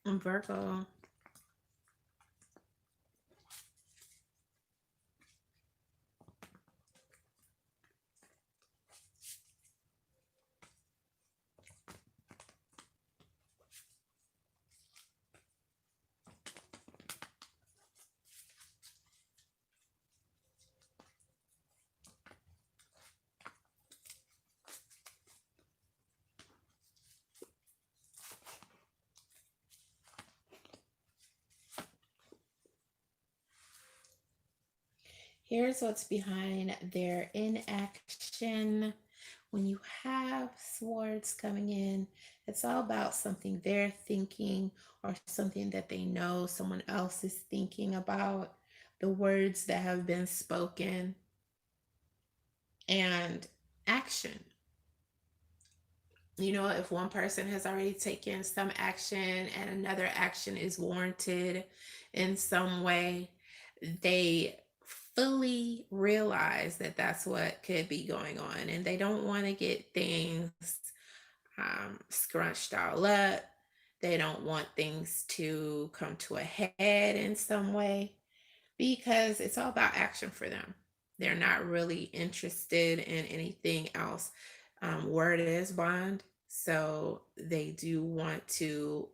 Virgo. Here's what's behind their inaction. When you have swords coming in, it's all about something they're thinking or something that they know someone else is thinking about, the words that have been spoken, and action. You know, if one person has already taken some action and another action is warranted in some way, they fully realize that that's what could be going on, and they don't want to get things scrunched all up. They don't want things to come to a head in some way because it's all about action for them. They're not really interested in anything else. Word is bond. So they do want to,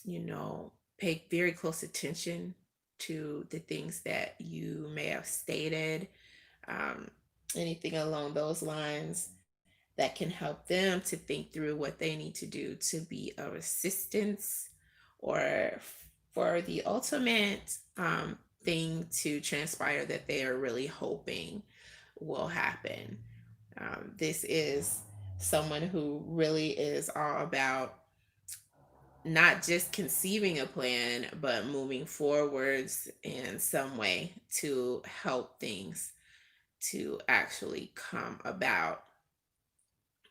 you know, pay very close attention to the things that you may have stated, um, anything along those lines that can help them to think through what they need to do to be of assistance or for the ultimate thing to transpire that they are really hoping will happen. This is someone who really is all about not just conceiving a plan, but moving forwards in some way to help things to actually come about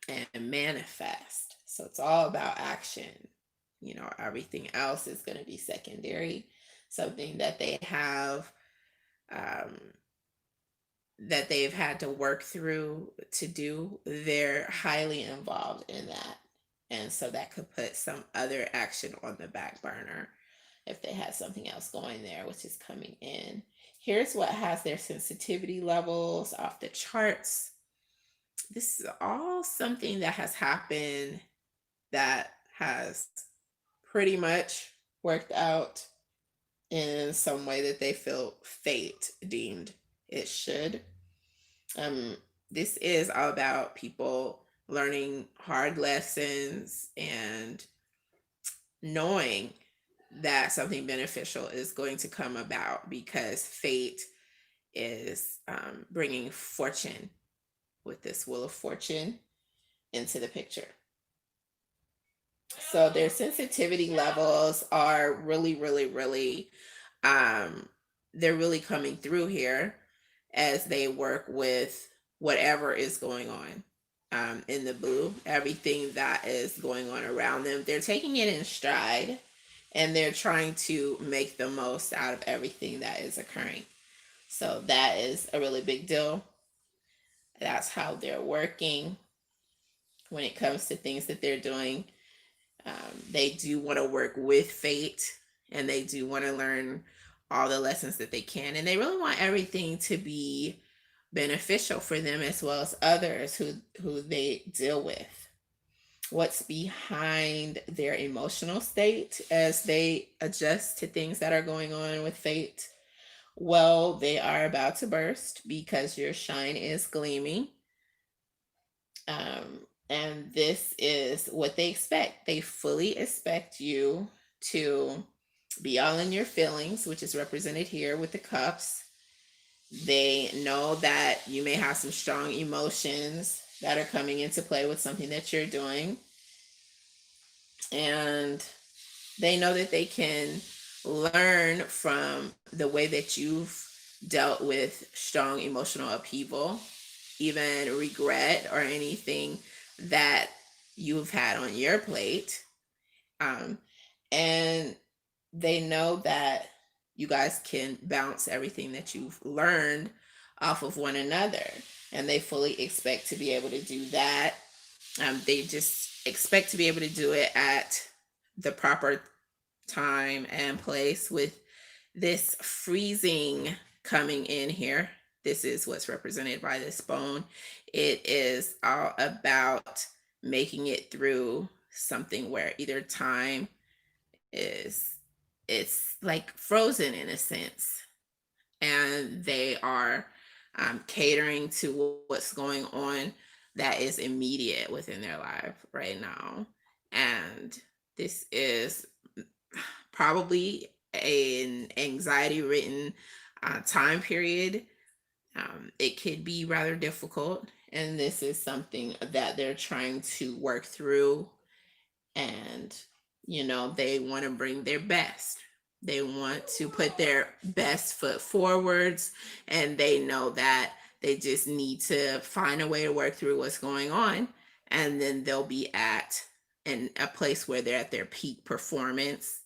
and manifest. So it's all about action. You know, everything else is going to be secondary, something that they have, um, that they've had to work through to do. They're highly involved in that. And so that could put some other action on the back burner if they had something else going there, which is coming in. Here's what has their sensitivity levels off the charts. This is all something that has happened that has pretty much worked out in some way that they feel fate deemed it should. Um, this is all about people learning hard lessons and knowing that something beneficial is going to come about because fate is bringing fortune with this wheel of fortune into the picture. So their sensitivity levels are really, really, really, um, they're really coming through here as they work with whatever is going on in the blue, everything that is going on around them. They're taking it in stride and they're trying to make the most out of everything that is occurring. So that is a really big deal. That's how they're working when it comes to things that they're doing. They do want to work with fate and they do want to learn all the lessons that they can. And they really want everything to be beneficial for them as well as others who they deal with. What's behind their emotional state as they adjust to things that are going on with fate? Well, they are about to burst because your shine is gleaming. And this is what they expect. They fully expect you to be all in your feelings, which is represented here with the cups. They know that you may have some strong emotions that are coming into play with something that you're doing. And they know that they can learn from the way that you've dealt with strong emotional upheaval, even regret or anything that you've had on your plate. And they know that you guys can bounce everything that you've learned off of one another. And they fully expect to be able to do that. They just expect to be able to do it at the proper time and place with this freezing coming in here. This is what's represented by this bone. It is all about making it through something where either time is it's like frozen in a sense, and they are catering to what's going on that is immediate within their life right now. And this is probably an anxiety ridden time period. It could be rather difficult, and this is something that they're trying to work through. And they want to bring their best. They want to put their best foot forwards, and they know that they just need to find a way to work through what's going on, and then they'll be at in a place where they're at their peak performance.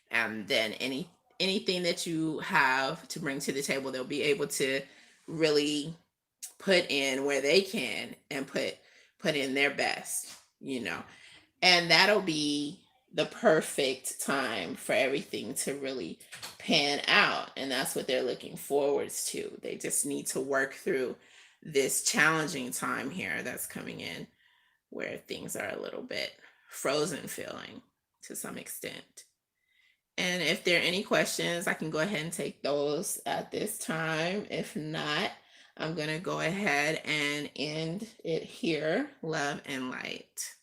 And then anything that you have to bring to the table, they'll be able to really put in where they can and put in their best, you know and that'll be the perfect time for everything to really pan out. And that's what they're looking forwards to. They just need to work through this challenging time here that's coming in, where things are a little bit frozen feeling to some extent. And if there are any questions, I can go ahead and take those at this time. If not, I'm going to go ahead and end it here. Love and light.